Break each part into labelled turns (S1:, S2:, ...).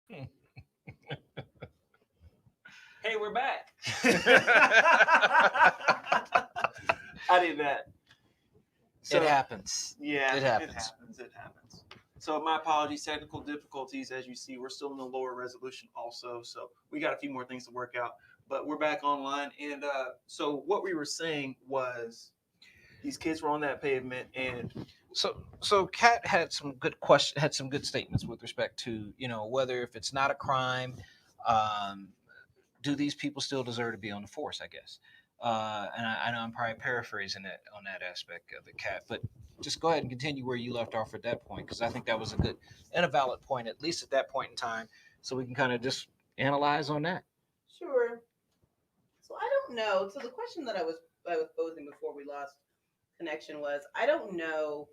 S1: Hey, we're back. I did that.
S2: It happens.
S1: Yeah,
S2: It happens.
S1: It happens. So my apologies, technical difficulties. As you see, we're still in the lower resolution also. So we got a few more things to work out. But we're back online. And so what we were saying was these kids were on that pavement and
S2: So Kat had some good statements with respect to, whether if it's not a crime, um, do these people still deserve to be on the force? I guess, and I know I'm probably paraphrasing that on that aspect of it, Kat. But just go ahead and continue where you left off at that point, because I think that was a good and a valid point, at least at that point in time, so we can kind of just analyze on that.
S3: Sure. So I don't know. So the question that I was posing before we lost connection was I don't know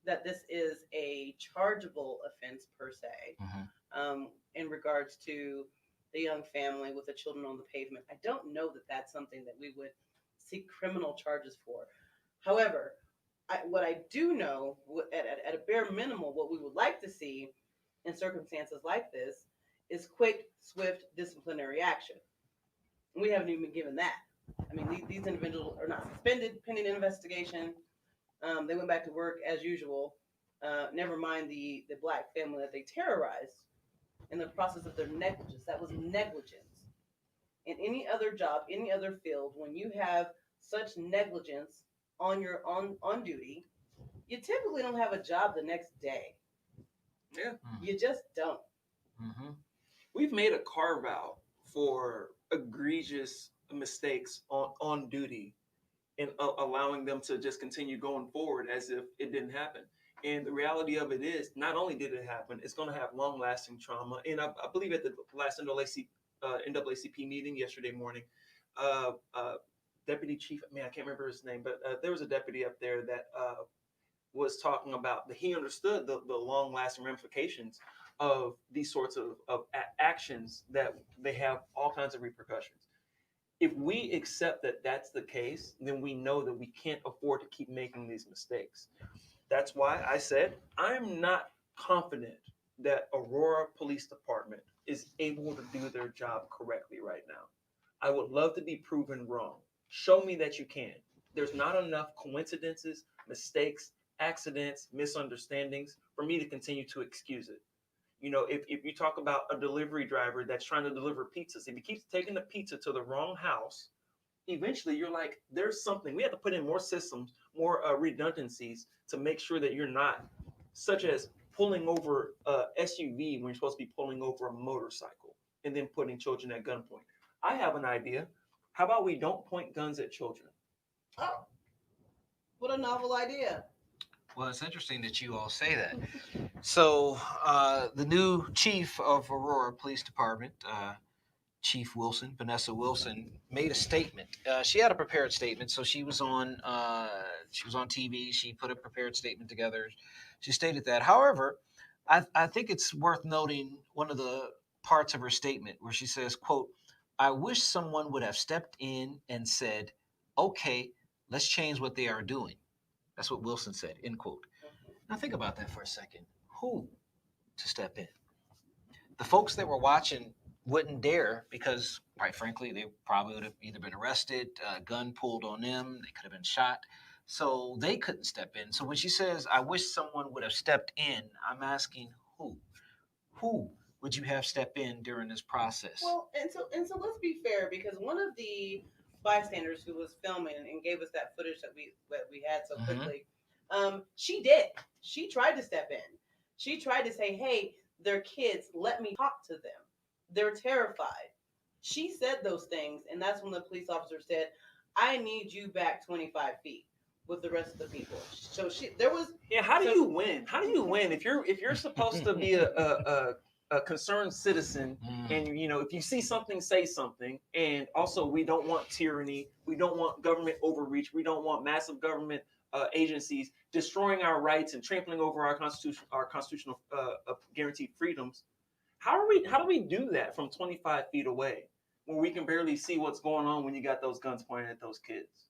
S3: that this is a chargeable offense per se, in regards to the young family with the children on the pavement. I don't know that that's something that we would seek criminal charges for. However, what I do know, at a bare minimum, what we would like to see in circumstances like this is quick, swift disciplinary action. We haven't even been given that. I mean, these individuals are not suspended pending investigation. They went back to work as usual. Never mind the black family that they terrorized in the process of their negligence. That was negligence. In any other job, any other field, when you have such negligence on duty, you typically don't have a job the next day.
S1: yeah,
S3: You just don't.
S2: Mm-hmm.
S1: we've made a carve out for egregious mistakes on duty and allowing them to just continue going forward as if it didn't happen. And the reality of it is, not only did it happen, it's going to have long-lasting trauma. And I believe at the last NAACP meeting yesterday morning, uh, uh, Deputy Chief, man, I can't remember his name, but there was a deputy up there that was talking about that he understood the long-lasting ramifications of these sorts of actions, that they have all kinds of repercussions. If we accept that that's the case, then we know that we can't afford to keep making these mistakes. That's why I said I'm not confident that Aurora Police Department is able to do their job correctly right now. I would love to be proven wrong. Show me that you can. There's not enough coincidences, mistakes, accidents, misunderstandings for me to continue to excuse it. If you talk about a delivery driver that's trying to deliver pizzas, if he keeps taking the pizza to the wrong house, eventually you're like, there's something. We have to put in more systems, more redundancies to make sure that you're not, such as pulling over a SUV when you're supposed to be pulling over a motorcycle and then putting children at gunpoint. I have an idea. How about we don't point guns at children?
S3: Oh, what a novel idea.
S2: Well, it's interesting that you all say that. So, the new chief of Aurora Police Department, Chief Wilson, Vanessa Wilson, made a statement. She had a prepared statement, so she was on TV. She put a prepared statement together. She stated that. However, I think it's worth noting one of the parts of her statement where she says, "quote I wish someone would have stepped in and said, 'Okay, let's change what they are doing.'" That's what Wilson said. End quote. Now think about that for a second. Who to step in? The folks that were watching wouldn't dare because, quite frankly, they probably would have either been arrested, a gun pulled on them, they could have been shot. So they couldn't step in. So when she says, "I wish someone would have stepped in," I'm asking who? Who would you have step in during this process?
S3: Well, and so let's be fair, because one of the bystanders who was filming and gave us that footage that we had so quickly, she did. She tried to step in. She tried to say, "Hey, they're kids. Let me talk to them. They're terrified." She said those things, and that's when the police officer said, "I need you back 25 feet with the rest of the people." So there was.
S1: Yeah, how do
S3: So
S1: you win? How do you win if you're supposed to be a concerned citizen, and if you see something, say something. And also, we don't want tyranny. We don't want government overreach. We don't want massive government agencies destroying our rights and trampling over our constitutional guaranteed freedoms. How do we do that from 25 feet away when we can barely see what's going on when you got those guns pointed at those kids?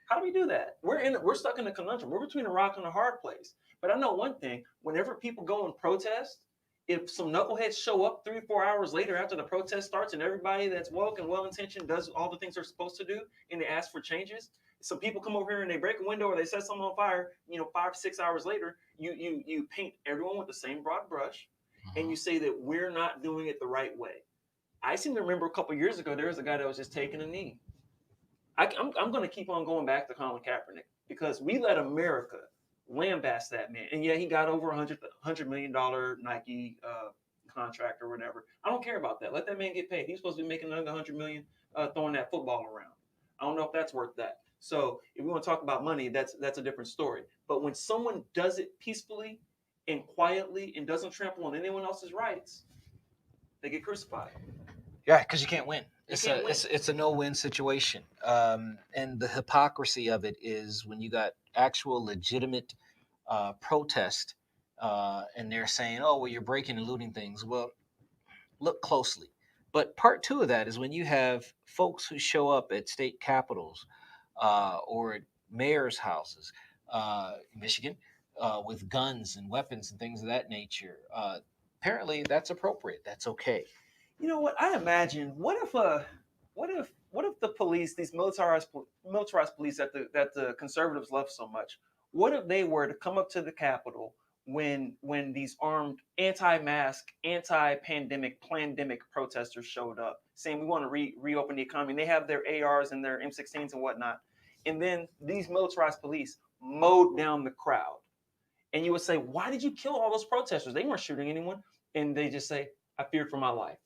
S1: How do we do that? We're stuck in a conundrum. We're between a rock and a hard place. But I know one thing: whenever people go and protest, if some knuckleheads show up 3 or 4 hours later after the protest starts and everybody that's woke and well intentioned does all the things they're supposed to do and they ask for changes, some people come over here and they break a window or they set something on fire, 5 6 hours later, you paint everyone with the same broad brush and you say that we're not doing it the right way. I seem to remember a couple years ago there was a guy that was just taking a knee. I'm going to keep on going back to Colin Kaepernick because we let America lambast that man. And yeah, he got over $100 million Nike contract or whatever. I don't care about that. Let that man get paid. He's supposed to be making another 100 million throwing that football around. I don't know if that's worth that. So if we want to talk about money, that's a different story. But when someone does it peacefully and quietly and doesn't trample on anyone else's rights, they get crucified.
S2: Yeah, because you can't win.
S1: You can't win.
S2: It's a no-win situation. And the hypocrisy of it is when you got actual legitimate protest and they're saying, oh, well, you're breaking and looting things. Well, look closely. But part two of that is when you have folks who show up at state capitals or at mayor's houses, Michigan, with guns and weapons and things of that nature. Apparently, that's appropriate. That's okay.
S1: You know what? I imagine what if the police, these militarized police that the conservatives love so much, what if they were to come up to the Capitol when these armed anti-mask, anti-pandemic, plandemic protesters showed up, saying we want to reopen the economy. And they have their ARs and their M16s and whatnot, and then these militarized police mowed down the crowd, and you would say, "Why did you kill all those protesters? They weren't shooting anyone." And they just say, "I feared for my life."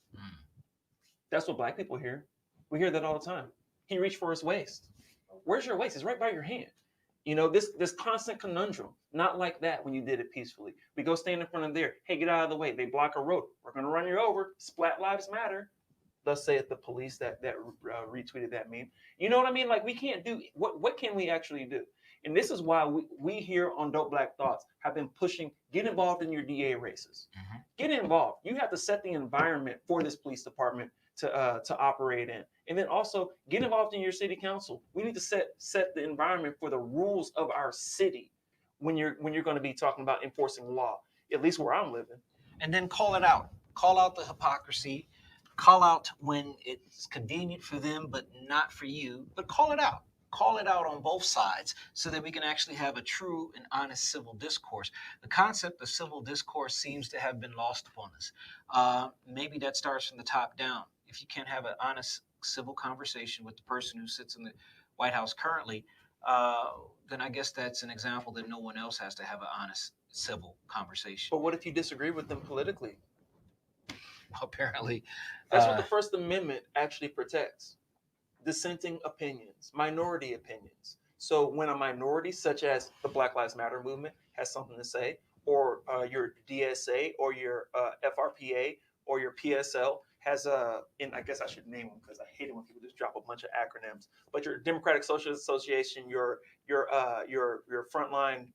S1: That's what black people hear. We hear that all the time. He reached for his waist. Where's your waist? It's right by your hand. This constant conundrum. Not like that when you did it peacefully. We go stand in front of there. Hey, get out of the way. They block a road. We're going to run you over. Splat lives matter. Thus saith the police that retweeted that meme. You know what I mean? Like, we can't do, what can we actually do? And this is why we here on Dope Black Thoughts have been pushing, get involved in your DA races. Mm-hmm. Get involved. You have to set the environment for this police department to operate in. And then also get involved in your city council. We need to set the environment for the rules of our city when you're going to be talking about enforcing law, at least where I'm living.
S2: And then call it out. Call out the hypocrisy. Call out when it's convenient for them, but not for you. But call it out. Call it out on both sides so that we can actually have a true and honest civil discourse. The concept of civil discourse seems to have been lost upon us. Maybe that starts from the top down. If you can't have an honest civil conversation with the person who sits in the White House currently, then I guess that's an example that no one else has to have an honest civil conversation.
S1: But what if you disagree with them politically?
S2: Apparently.
S1: That's what the First Amendment actually protects. Dissenting opinions, minority opinions. So when a minority, such as the Black Lives Matter movement, has something to say, or your DSA, or your FRPA, or your PSL has and I guess I should name them because I hate it when people just drop a bunch of acronyms. But your Democratic Socialist Association, your frontline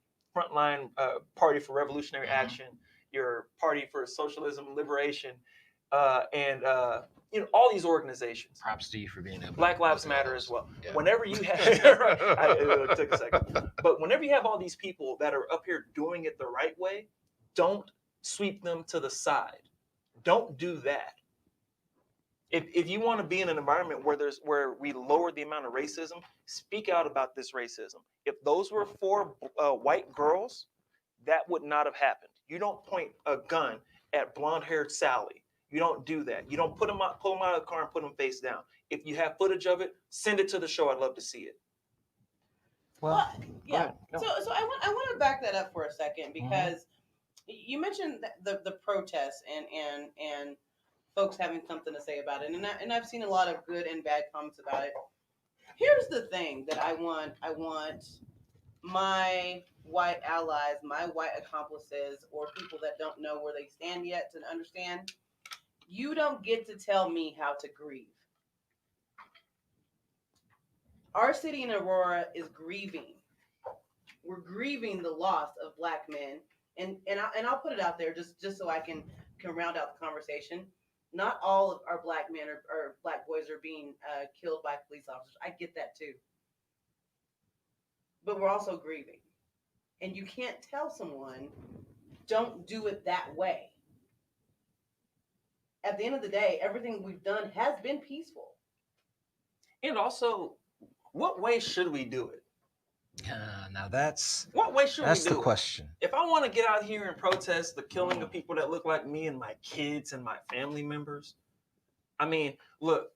S1: Party for Revolutionary Action, your Party for Socialism and Liberation, and all these organizations.
S2: Props to you for being able.
S1: Black Lives Matter as well. Yeah. Whenever you have, it took a second, but whenever you have all these people that are up here doing it the right way, don't sweep them to the side. Don't do that. If you want to be in an environment where we lower the amount of racism, speak out about this racism. If those were 4 white girls, that would not have happened. You don't point a gun at blonde-haired Sally. You don't do that. You don't pull them out of the car and put them face down. If you have footage of it, send it to the show. I'd love to see it.
S3: Well, yeah. No. So I want to back that up for a second because you mentioned the protests and folks having something to say about it, and I've seen a lot of good and bad comments about it. Here's the thing that I want my white allies, my white accomplices, or people that don't know where they stand yet to understand. You don't get to tell me how to grieve. Our city in Aurora is grieving. We're grieving the loss of Black men, and I'll put it out there just so I can round out the conversation. Not all of our Black men or Black boys are being killed by police officers. I get that too. But we're also grieving. And you can't tell someone, don't do it that way. at the end of the day, everything we've done has been peaceful.
S1: And also, what way should we do it?
S2: Now that's
S1: What way should we
S2: the
S1: do it?
S2: question.
S1: If I want to get out here and protest the killing of people that look like me and my kids and my family members, I mean, look,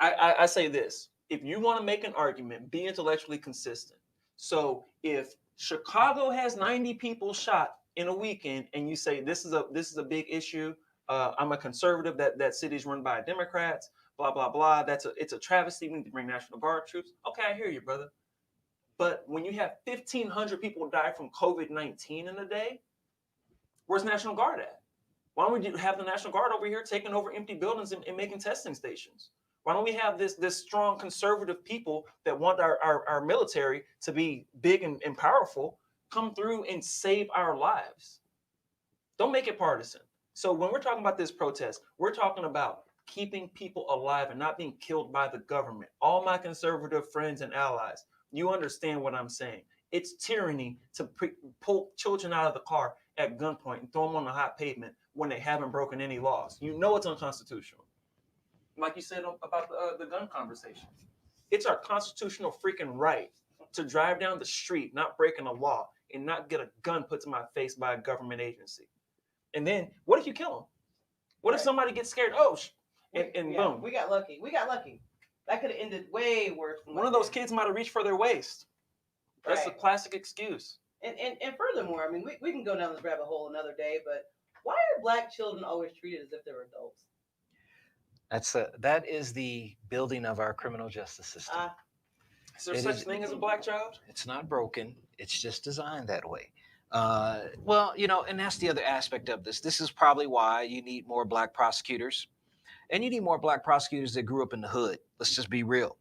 S1: I say this. If you want to make an argument, be intellectually consistent. So if Chicago has 90 people shot in a weekend and you say this is a big issue, I'm a conservative, that city's run by Democrats, blah blah blah. It's a travesty. We need to bring National Guard troops. Okay, I hear you, brother. But when you have 1,500 people die from COVID-19 in a day, where's National Guard at? Why don't we have the National Guard over here taking over empty buildings and making testing stations? Why don't we have this strong conservative people that want our military to be big and powerful come through and save our lives? Don't make it partisan. So when we're talking about this protest, we're talking about keeping people alive and not being killed by the government. All my conservative friends and allies, you understand what I'm saying. It's tyranny to pull children out of the car at gunpoint and throw them on the hot pavement when they haven't broken any laws. You know it's unconstitutional. Like you said about the gun conversation. It's our constitutional freaking right to drive down the street, not breaking a law, and not get a gun put to my face by a government agency. And then, what if you kill them? What if somebody gets scared? Oh, and boom.
S3: We got lucky. That could have ended way worse.
S1: One of those kids might have reached for their waist. That's a classic excuse.
S3: And furthermore, I mean, we can go down this rabbit hole another day, but why are Black children always treated as if they're adults?
S2: That is the building of our criminal justice system.
S1: Is there such thing as a Black child?
S2: It's not broken. It's just designed that way. Well, and that's the other aspect of this. This is probably why you need more Black prosecutors, and you need more Black prosecutors that grew up in the hood. Let's just be real.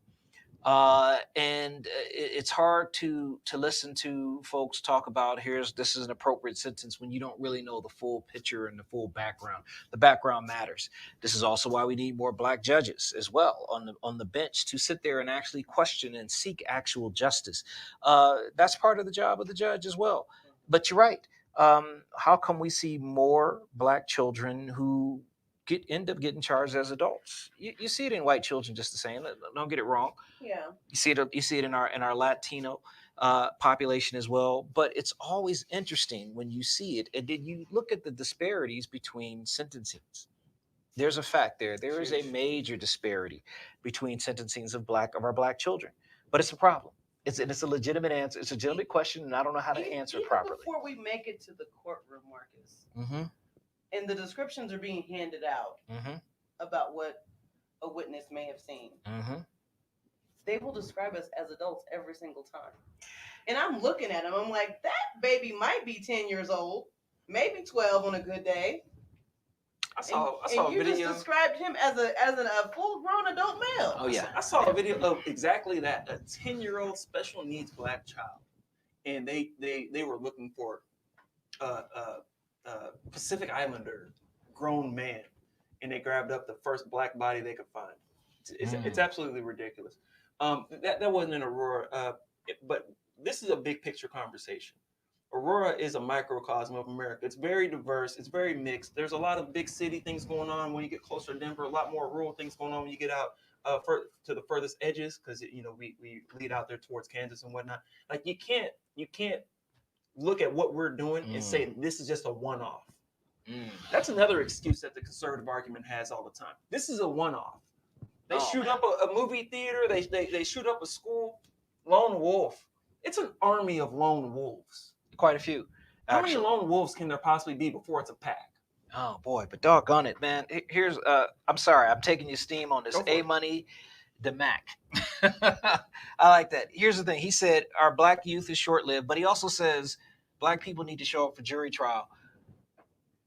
S2: And it's hard to listen to folks talk about this is an appropriate sentence when you don't really know the full picture and the full background. The background matters. This is also why we need more Black judges as well on the bench to sit there and actually question and seek actual justice. That's part of the job of the judge as well. But you're right. How come we see more Black children who end up getting charged as adults? You see it in white children just the same. Don't get it wrong.
S3: Yeah.
S2: You see it in our Latino population as well. But it's always interesting when you see it, and then you look at the disparities between sentencings. There's a fact there. There is a major disparity between sentencings of our Black children, but it's a problem. It's a legitimate answer. It's a legitimate question, and I don't know how to answer it properly.
S3: Before we make it to the courtroom, Marcus.
S2: Mm-hmm.
S3: And the descriptions are being handed out about what a witness may have seen.
S2: Mm-hmm.
S3: They will describe us as adults every single time. And I'm looking at them. I'm like, that baby might be 10 years old, maybe 12 on a good day.
S1: I saw a
S3: you
S1: video.
S3: just described him as a full-grown adult male.
S2: Oh yeah,
S1: I saw a video of exactly that. A 10-year-old special needs Black child, and they were looking for Pacific Islander grown man, and they grabbed up the first Black body they could find. It's absolutely ridiculous. That wasn't in Aurora, but this is a big picture conversation. Aurora is a microcosm of America. It's very diverse. It's very mixed. There's a lot of big city things going on when you get closer to Denver. A lot more rural things going on when you get out to the furthest edges, because we lead out there towards Kansas and whatnot. Like you can't look at what we're doing and say this is just a one-off. That's another excuse that the conservative argument has all the time. This is a one-off. They shoot up a movie theater. They shoot up a school. Lone wolf. It's an army of lone wolves.
S2: Quite a few.
S1: How many lone wolves can there possibly be before it's a pack?
S2: Oh boy, but doggone it, man. Here's I'm sorry, I'm taking your steam on this. A Money, the Mac. I like that. Here's the thing. He said our Black youth is short-lived, but he also says Black people need to show up for jury trial.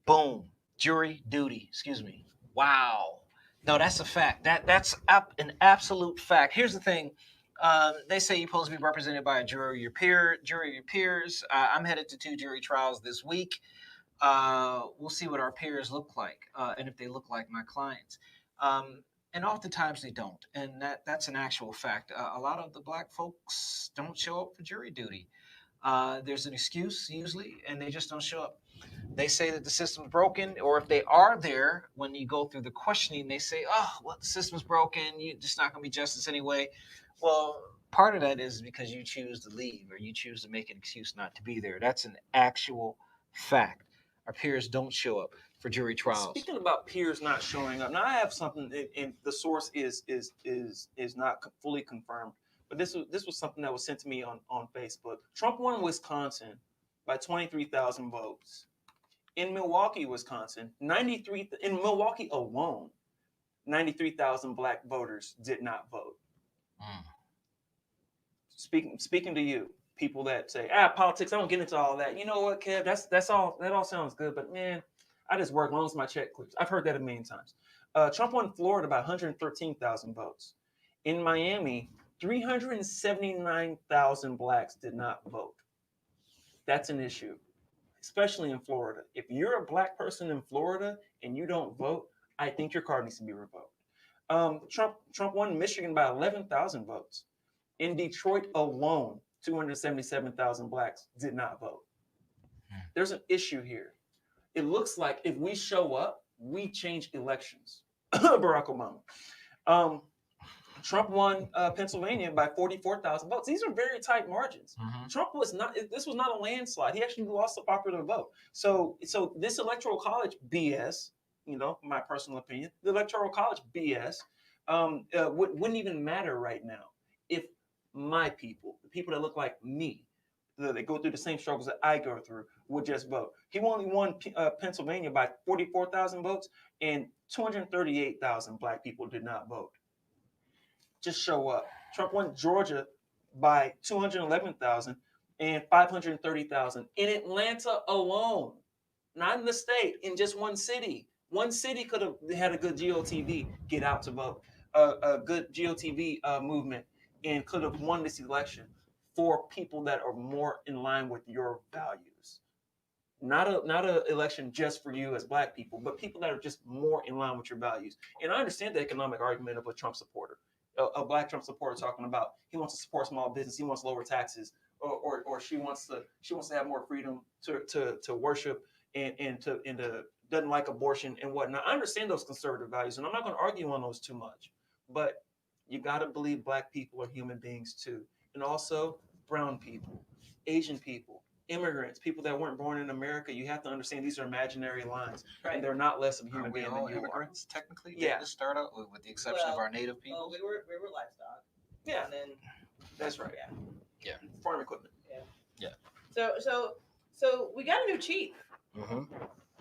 S2: Boom. Jury duty. Excuse me. Wow. No, that's a fact. That's an absolute fact. Here's the thing. They say you're supposed to be represented by a jury of your peers. I'm headed to 2 jury trials this week. We'll see what our peers look like, and if they look like my clients. And oftentimes they don't, and that's an actual fact. A lot of the Black folks don't show up for jury duty. there's an excuse usually, and they just don't show up. They say that the system's broken, or if they are there, when you go through the questioning, they say, "Oh, well, the system's broken. You just not gonna be justice anyway." Well, part of that is because you choose to leave, or you choose to make an excuse not to be there. That's an actual fact. Our peers don't show up for jury trials.
S1: Speaking about peers not showing up, now I have something, and the source is not fully confirmed, but this was something that was sent to me on Facebook. Trump won Wisconsin by 23,000 votes. In Milwaukee, Wisconsin, 93 in Milwaukee alone, 93,000 black voters did not vote.
S2: Mm.
S1: Speaking to you, people that say, politics, I don't get into all that. You know what, Kev? That all sounds good, but man, I just work as long as my check clears. I've heard that a million times. Trump won Florida by 113,000 votes. In Miami, 379,000 blacks did not vote. That's an issue, especially in Florida. If you're a black person in Florida and you don't vote, I think your card needs to be revoked. Trump won Michigan by 11,000 votes. In Detroit alone, 277,000 blacks did not vote. There's an issue here. It looks like if we show up, we change elections. Barack Obama. Trump won Pennsylvania by 44,000 votes. These are very tight margins.
S2: Mhm.
S1: Trump was not. This was not a landslide. He actually lost the popular vote. So this electoral college BS. My personal opinion. The electoral college BS wouldn't even matter right now if my people, the people that look like me, that go through the same struggles that I go through, would just vote. He only won Pennsylvania by 44,000 votes, and 238,000 black people did not vote. Just show up. Trump won Georgia by 211,000 and 530,000 in Atlanta alone, not in the state, in just one city. One city could have had a good GOTV get out to vote, a good GOTV movement, and could have won this election for people that are more in line with your values. Not a election just for you as black people, but people that are just more in line with your values. And I understand the economic argument of a Trump supporter, a black Trump supporter talking about he wants to support small business, he wants lower taxes, or she wants to have more freedom to worship and to doesn't like abortion and whatnot. I understand those conservative values, and I'm not going to argue on those too much. But you got to believe black people are human beings too, and also brown people, Asian people, immigrants, people that weren't born in America. You have to understand these are imaginary lines,
S3: Right.
S1: and they're not less of
S2: Are
S1: human
S2: we
S1: being
S2: all
S1: than you
S2: immigrants technically?
S1: Yeah.
S2: Didn't it start out with the exception of our native people?
S3: Well, we were livestock.
S1: Yeah,
S3: And then
S1: that's right.
S3: Yeah.
S1: Farm equipment.
S3: So we got a new chief.
S2: Mm-hmm.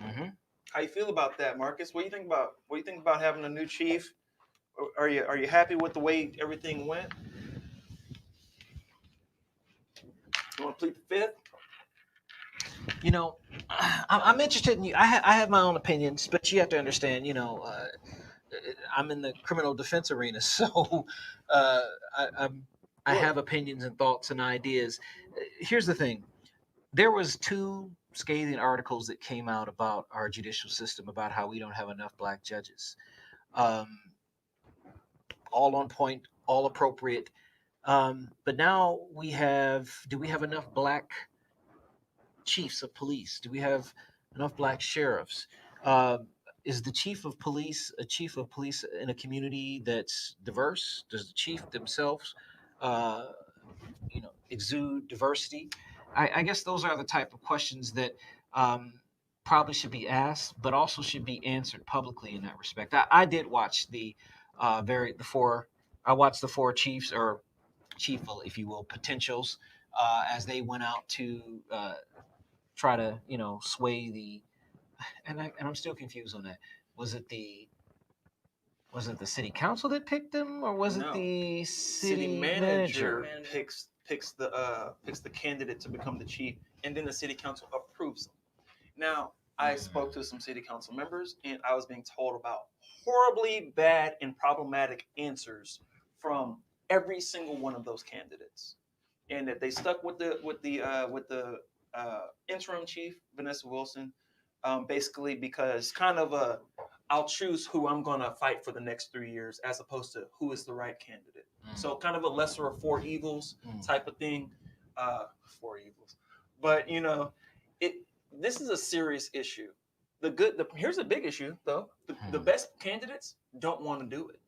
S2: Mm-hmm.
S1: How you feel about that, Marcus? What do you think about having a new chief? Are you happy with the way everything went? You want to plead the fifth?
S2: I'm interested in you. I have my own opinions, but you have to understand, I'm in the criminal defense arena, so I have opinions and thoughts and ideas. Here's the thing: there was 2 scathing articles that came out about our judicial system, about how we don't have enough black judges. All on point, all appropriate. But now do we have enough black chiefs of police? Do we have enough black sheriffs? Is the chief of police a chief of police in a community that's diverse? Does the chief themselves, exude diversity? I guess those are the type of questions that probably should be asked, but also should be answered publicly in that respect. I did watch the 4. I watched the 4 chiefs, or chief, if you will, potentials, as they went out to try to sway the. And I'm still confused on that. Was it the city council that picked them, or was it the city manager?
S1: Picks the candidate to become the chief, and then the city council approves them. Now, I spoke to some city council members, and I was being told about horribly bad and problematic answers from every single one of those candidates, and that they stuck with the interim chief, Vanessa Wilson, basically because kind of I'll choose who I'm going to fight for the next 3 years, as opposed to who is the right candidate. So kind of a lesser of 4 evils type of thing. four evils. But it this is a serious issue. Here's a big issue though. The best candidates don't want to do it.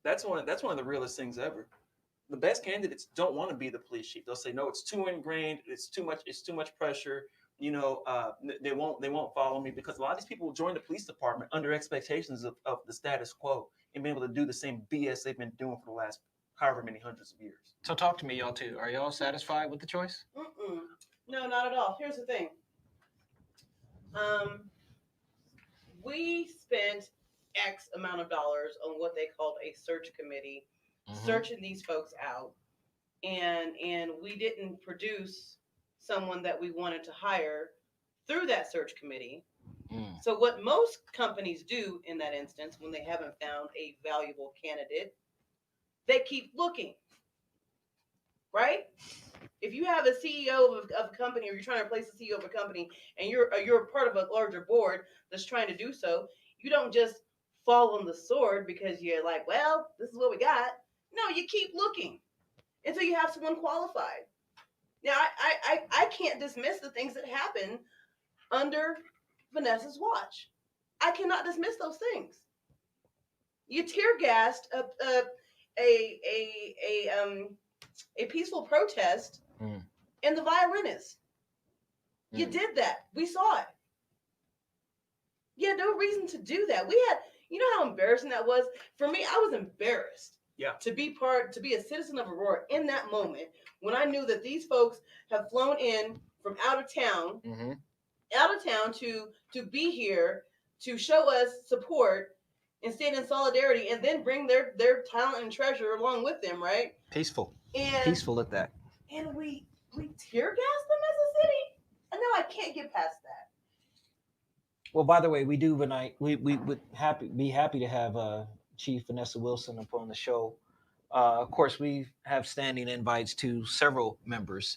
S1: That's one of the realest things ever. The best candidates don't want to be the police chief. They'll say, no, it's too ingrained. It's too much pressure. They won't follow me, because a lot of these people will join the police department under expectations of the status quo and be able to do the same BS they've been doing for the last however many hundreds of years.
S2: So talk to me, y'all too. Are y'all satisfied with the choice?
S3: Mm-mm. No, not at all. Here's the thing. We spent X amount of dollars on what they called a search committee, searching these folks out, and we didn't produce someone that we wanted to hire through that search committee. So what most companies do in that instance, when they haven't found a valuable candidate, they keep looking, right? If you have a CEO of a company, or you're trying to replace the CEO of a company, and you're part of a larger board that's trying to do so, you don't just fall on the sword because you're like, well, this is what we got. No, you keep looking until you have someone qualified. Now, I can't dismiss the things that happen under Vanessa's watch. I cannot dismiss those things. You tear gassed a peaceful protest in the violinist. You did that. We saw it. You had no reason to do that. You know how embarrassing that was? For me, I was embarrassed.
S1: Yeah.
S3: To be a citizen of Aurora in that moment, when I knew that these folks have flown in from out of town to be here, to show us support and stand in solidarity, and then bring their talent and treasure along with them, right?
S2: Peaceful at that.
S3: And we tear gassed them as a city. And no, I can't get past that.
S2: Well, by the way, we would be happy to have Chief Vanessa Wilson up on the show. Of course, we have standing invites to several members.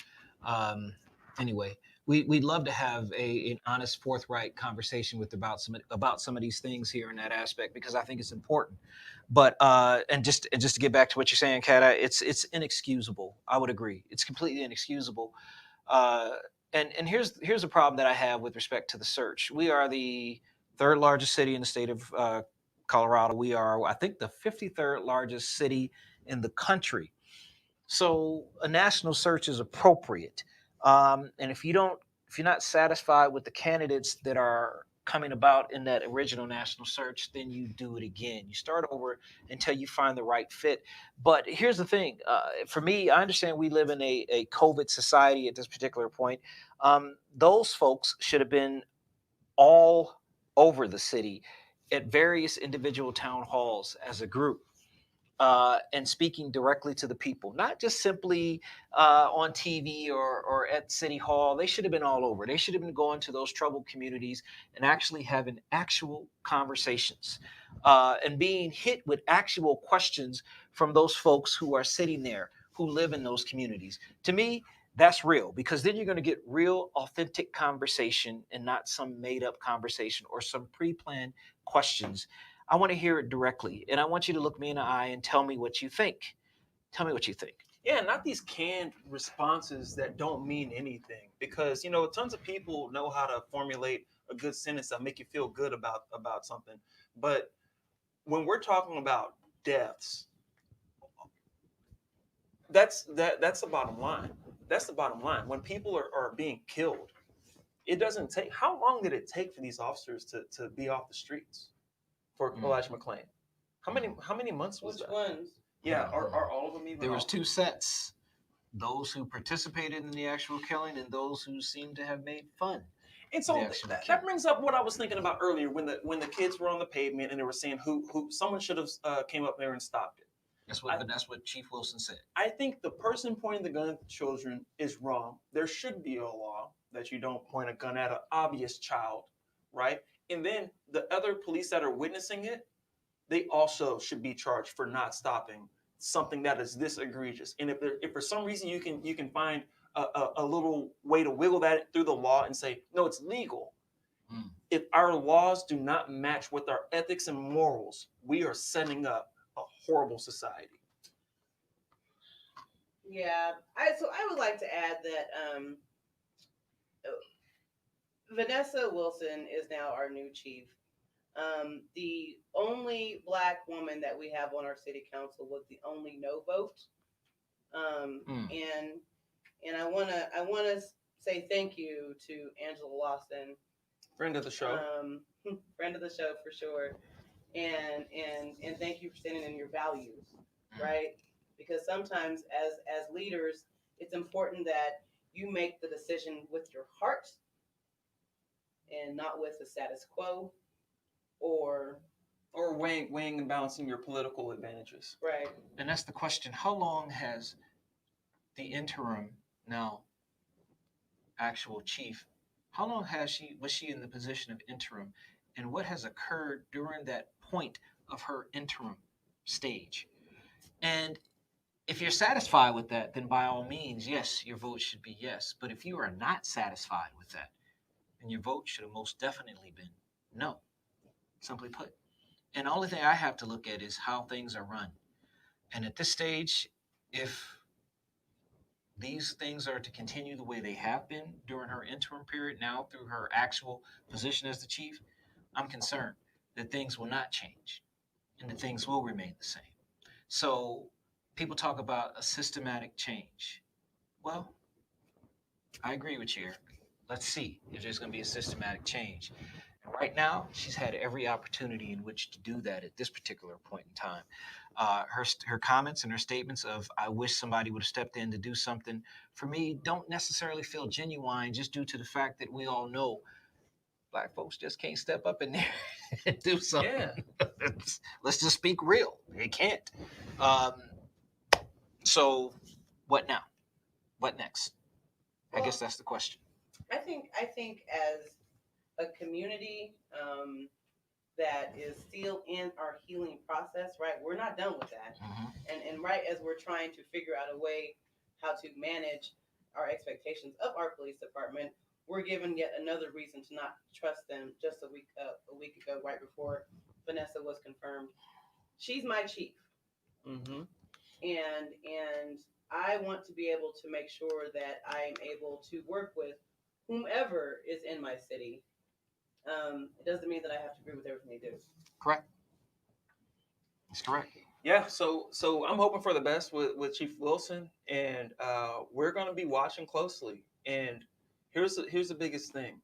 S2: Anyway, we'd love to have an honest, forthright conversation about some of these things here in that aspect, because I think it's important. But and just to get back to what you're saying, Kat, it's inexcusable. I would agree. It's completely inexcusable. And here's a problem that I have with respect to the search. We are the third largest city in the state of Colorado. We are, I think, the 53rd largest city in the country. So a national search is appropriate. And if you're not satisfied with the candidates that are coming about in that original national search, then you do it again. You start over until you find the right fit. But here's the thing. For me, I understand we live in a COVID society at this particular point. Those folks should have been all over the city at various individual town halls as a group. And speaking directly to the people, not just simply on TV or at City Hall. They should have been all over. They should have been going to those troubled communities and actually having actual conversations and being hit with actual questions from those folks who are sitting there, who live in those communities. To me, that's real, because then you're going to get real, authentic conversation and not some made up conversation or some pre-planned questions. I want to hear it directly, and I want you to look me in the eye and tell me what you think. Tell me what you think.
S1: Yeah, not these canned responses that don't mean anything, because tons of people know how to formulate a good sentence that make you feel good about something. But when we're talking about deaths, that's the bottom line. That's the bottom line. When people are being killed, it doesn't take. How long did it take for these officers to be off the streets? For Elijah McClain, how many months was that?
S3: Which ones?
S1: Yeah, are all of them even?
S2: There was two sets: those who participated in the actual killing and those who seemed to have made fun.
S1: And so that brings up what I was thinking about earlier when the kids were on the pavement and they were saying who someone should have came up there and stopped it.
S2: That's what Chief Wilson said.
S1: I think the person pointing the gun at the children is wrong. There should be a law that you don't point a gun at an obvious child, right? And then the other police that are witnessing it, they also should be charged for not stopping something that is this egregious. And if for some reason you can find a little way to wiggle that through the law and say, no, it's legal. If our laws do not match with our ethics and morals, we are setting up a horrible society.
S3: Yeah, I would like to add that Vanessa Wilson is now our new chief. The only black woman that we have on our city council was the only no vote.
S2: Mm.
S3: And I wanna say thank you to Angela Lawson,
S1: Friend of the show.
S3: friend of the show for sure, and thank you for standing in your values, right? Because sometimes as leaders, it's important that you make the decision with your heart and not with the status quo or
S1: Or weighing and balancing your political advantages.
S3: right.
S2: And that's the question. How long has the interim, now actual chief, how long was she in the position of interim, and what has occurred during that point of her interim stage? And if you're satisfied with that, then by all means, yes, your vote should be yes. But if you are not satisfied with that, then your vote should have most definitely been no, simply put. And the only thing I have to look at is how things are run. And at this stage, if these things are to continue the way they have been during her interim period, now through her actual position as the chief, I'm concerned that things will not change and that things will remain the same. So people talk about a systematic change. Well, I agree with you, Eric. Let's see if there's going to be a systematic change. And right now, she's had every opportunity in which to do that at this particular point in time. Her comments and her statements of "I wish somebody would have stepped in to do something," for me, don't necessarily feel genuine, just due to the fact that we all know black folks just can't step up in there and do something.
S1: Yeah.
S2: Let's just speak real. They can't. Um, so, what now? What next? I guess that's the question.
S3: I think as a community that is still in our healing process, right? We're not done with that.
S2: Mhm.
S3: And right as we're trying to figure out a way how to manage our expectations of our police department, we're given yet another reason to not trust them. Just a week ago, right before Vanessa was confirmed, she's my chief,
S1: Mm-hmm.
S3: and I want to be able to make sure that I'm able to work with whomever is in my city. It doesn't mean that I have to agree with everything they do.
S2: Correct. That's correct.
S1: Yeah, so I'm hoping for the best with Chief Wilson, and we're going to be watching closely. And here's the biggest thing: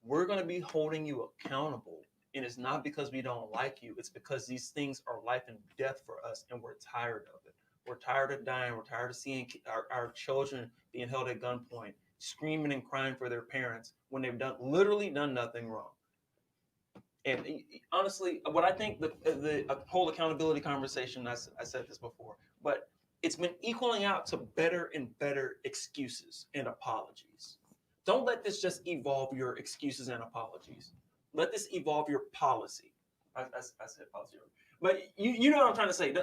S1: we're going to be holding you accountable, and it's not because we don't like you; it's because these things are life and death for us, and we're tired of it. We're tired of dying. We're tired of seeing our children being held at gunpoint, screaming and crying for their parents when they've literally done nothing wrong. And honestly, what I think the whole accountability conversation, I said this before, but it's been equaling out to better and better excuses and apologies. Don't let this just evolve your excuses and apologies. Let this evolve your policy. I said policy, but you know what I'm trying to say.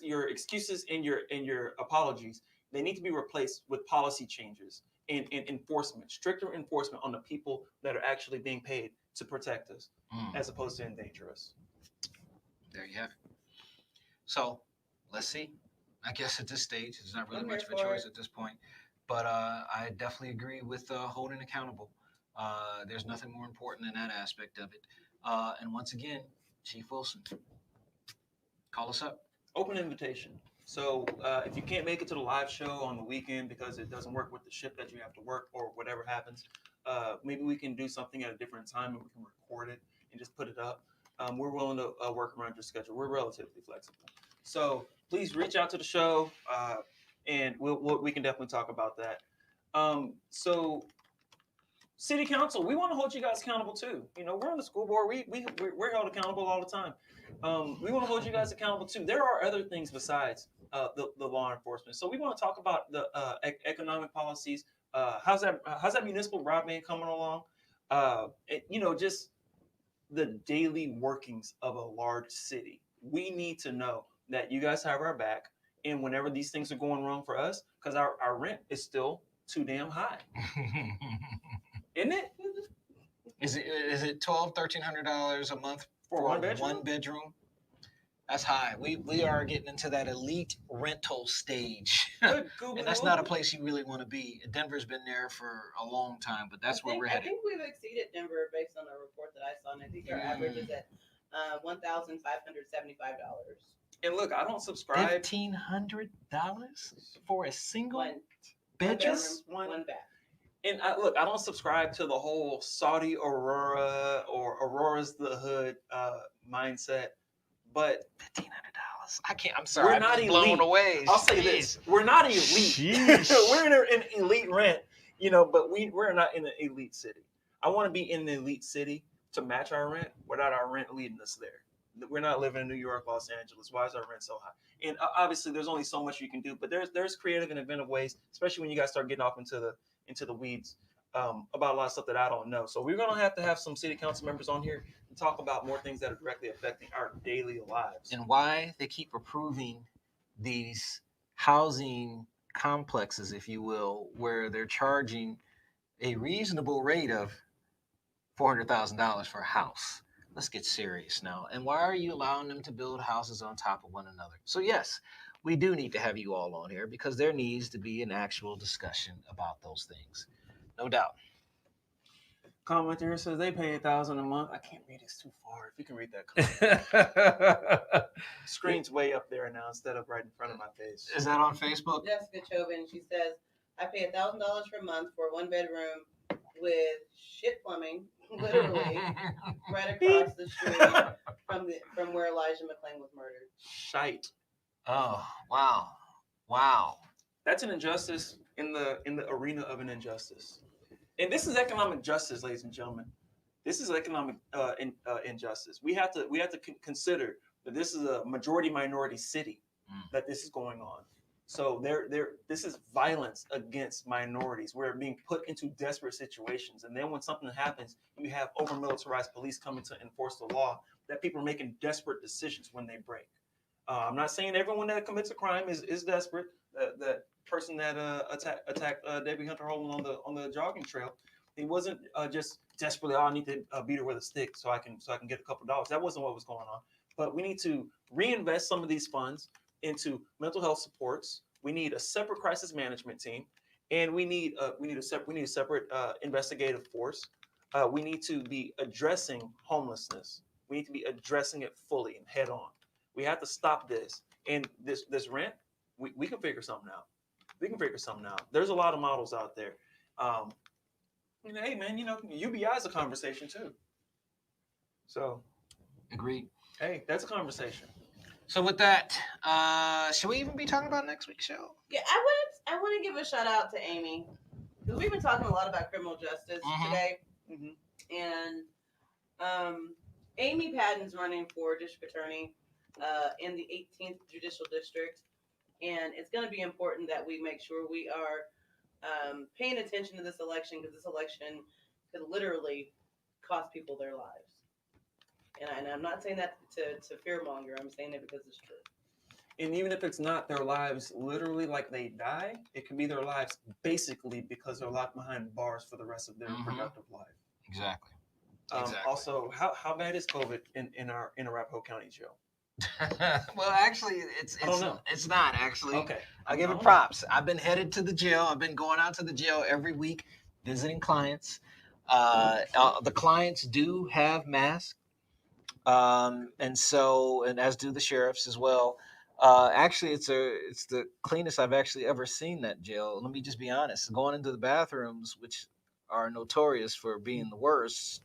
S1: Your excuses and your apologies, they need to be replaced with policy changes and enforcement, stricter enforcement on the people that are actually being paid to protect us, as opposed to endanger us.
S2: There you have it. So let's see. I guess at this stage, there's not really
S3: I'm
S2: much
S3: here
S2: of a
S3: for
S2: choice
S3: it.
S2: at this point. But I definitely agree with holding accountable. There's nothing more important than that aspect of it. And once again, Chief Wilson, call us up.
S1: Open invitation. So if you can't make it to the live show on the weekend because it doesn't work with the shift that you have to work or whatever happens, maybe we can do something at a different time and we can record it and just put it up. We're willing to work around your schedule. We're relatively flexible. So please reach out to the show, and we can definitely talk about that. So city council, we want to hold you guys accountable too. You know, we're on the school board. We're held accountable all the time. We want to hold you guys accountable too. There are other things besides the law enforcement. So we want to talk about the economic policies. How's that municipal broadband coming along? Just the daily workings of a large city. We need to know that you guys have our back, and whenever these things are going wrong for us, because our rent is still too damn high, isn't it?
S2: Is it $1,200-$1,300 a month
S1: For one bedroom?
S2: One bedroom? That's high. We are getting into that elite rental stage.
S1: Good Google.
S2: And that's not a place you really want to be. Denver's been there for a long time, but that's where we're
S3: I
S2: headed.
S3: think we've exceeded Denver based on a report that I saw, and I think our average is at $1,575.
S1: And look, I don't subscribe.
S2: $1,500 for a single
S3: One
S2: bedroom.
S3: one bath.
S1: And I don't subscribe to the whole Saudi Aurora or Aurora's the hood mindset. But
S2: $1,500. I can't. I'm sorry.
S1: We're not
S2: I'm blown
S1: elite.
S2: away.
S1: I'll say this: we're not elite. We're in an elite rent, but we're not in an elite city. I want to be in an elite city to match our rent without our rent leading us there. We're not living in New York, Los Angeles. Why is our rent so high? And obviously, there's only so much you can do. But there's creative and inventive ways, especially when you guys start getting off into the weeds about a lot of stuff that I don't know. So we're gonna have to have some city council members on here and talk about more things that are directly affecting our daily lives.
S2: And why they keep approving these housing complexes, if you will, where they're charging a reasonable rate of $400,000 for a house. Let's get serious now. And why are you allowing them to build houses on top of one another? So yes, we do need to have you all on here because there needs to be an actual discussion about those things. No doubt.
S1: Commenter here says they pay $1,000 a month. I can't read this too far. If you can read that comment. Screen's way up there now instead of right in front of my face.
S2: Is that on Facebook?
S3: Jessica Chauvin, she says, I pay $1,000 per month for a 1-bedroom with shit plumbing, literally, right across the street from where Elijah McClain was murdered.
S1: Shite.
S2: Oh, wow.
S1: That's an injustice in the arena of an injustice. And this is economic justice, ladies and gentlemen. This is economic injustice. We have to consider that this is a majority minority city that this is going on. So this is violence against minorities. We're being put into desperate situations. And then when something happens, you have over-militarized police coming to enforce the law, that people are making desperate decisions when they break. I'm not saying everyone that commits a crime is desperate. That person that attacked Debbie Hunter Holland on the jogging trail, he wasn't just desperately, I need to beat her with a stick so I can get a couple dollars. That wasn't what was going on. But we need to reinvest some of these funds into mental health supports. We need a separate crisis management team, and we need a separate investigative force. We need to be addressing homelessness. We need to be addressing it fully and head on. We have to stop this. And this rent, we can figure something out. There's a lot of models out there. Hey man, UBI is a conversation too. So,
S2: agreed.
S1: Hey, that's a conversation.
S2: So with that, should we even be talking about next week's show?
S3: Yeah, I want to give a shout out to Amy because we've been talking a lot about criminal justice today, and Amy Patton's running for district attorney in the 18th Judicial District, and it's going to be important that we make sure we are paying attention to this election because this election could literally cost people their lives. And I'm not saying that to fearmonger. I'm saying it because it's true.
S1: And even if it's not their lives literally like they die, it can be their lives basically because they're locked behind bars for the rest of their productive life.
S2: Exactly.
S1: Also, how bad is COVID in Arapahoe County jail?
S2: Well, actually,
S1: I don't know.
S2: It's not actually.
S1: Okay.
S2: I'll give it props. I've been headed to the jail. I've been going out to the jail every week, visiting clients. The clients do have masks. And as do the sheriffs as well. Actually, it's the cleanest I've actually ever seen that jail. Let me just be honest. Going into the bathrooms, which are notorious for being the worst,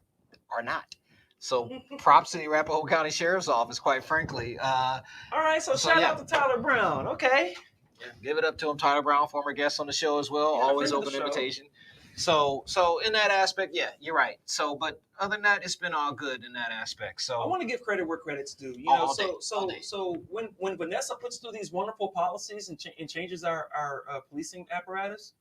S2: are not. So props to the Arapahoe County Sheriff's Office, quite frankly.
S1: All right, so shout out to Tyler Brown. Okay.
S2: Yeah, give it up to him, Tyler Brown, former guest on the show as well.
S1: Yeah,
S2: always open invitation. So in that aspect, yeah, you're right. So, but other than that, it's been all good in that aspect. So
S1: I want to give credit where credit's due. So when Vanessa puts through these wonderful policies and changes our policing apparatus,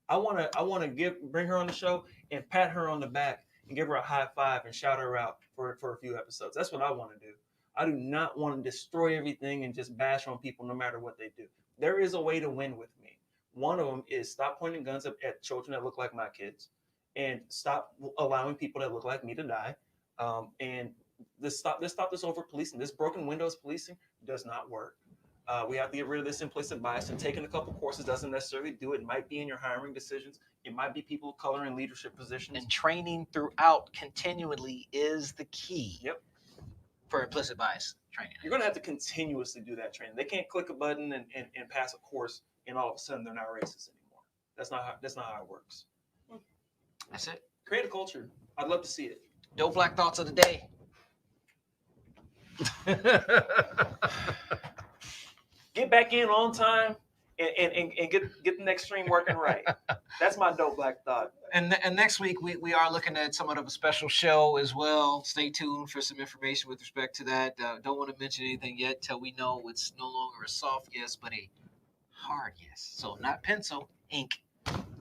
S1: I want to bring her on the show and pat her on the back and give her a high five and shout her out for a few episodes. That's what I want to do. I do not want to destroy everything and just bash on people no matter what they do. There is a way to win with me. One of them is stop pointing guns at children that look like my kids and stop allowing people that look like me to die. And This stop this over policing. This broken windows policing does not work. We have to get rid of this implicit bias, and taking a couple courses doesn't necessarily do it. It might be in your hiring decisions. It might be people of color in leadership positions.
S2: And training throughout continually is the key.
S1: Yep.
S2: For implicit bias training.
S1: You're going to have to continuously do that training. They can't click a button and pass a course, and all of a sudden they're not racist anymore. That's not how it works.
S2: That's it.
S1: Create a culture. I'd love to see it.
S2: Dope Black Thoughts of the day.
S1: Get back in on time and get the next stream working right. That's my dope black thought.
S2: And next week we are looking at somewhat of a special show as well. Stay tuned for some information with respect to that. Don't want to mention anything yet till we know it's no longer a soft yes, but a hard yes. So not pencil, ink.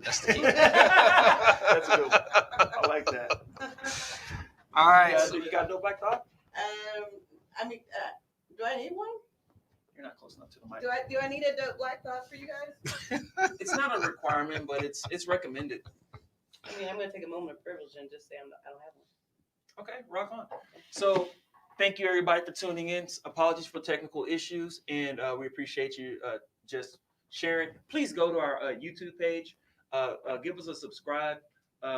S2: That's the key.
S1: That's a good one. I like that.
S2: All right.
S1: You got a dope black thought?
S3: I mean, do I need one?
S1: You're not close enough to the mic.
S3: Do I need a dope black thought for you guys?
S1: It's not a requirement, but it's recommended.
S3: I mean, I'm gonna take a moment of privilege and just say I don't have one.
S1: Okay, rock on. So thank you everybody for tuning in. Apologies for technical issues, and we appreciate you just sharing. Please go to our YouTube page. Give us a subscribe.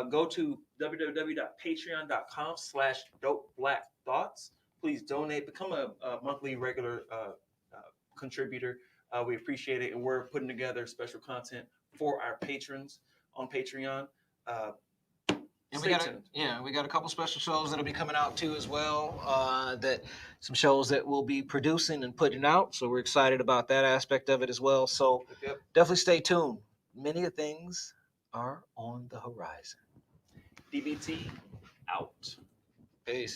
S1: Go to www.patreon.com/dopeblackthoughts. Please donate. Become a monthly regular contributor. We appreciate it, and we're putting together special content for our patrons on Patreon.
S2: And we got a couple special shows that'll be coming out too as well. Some shows that we'll be producing and putting out. So we're excited about that aspect of it as well. So definitely stay tuned. Many things are on the horizon.
S1: DBT out.
S2: Peace.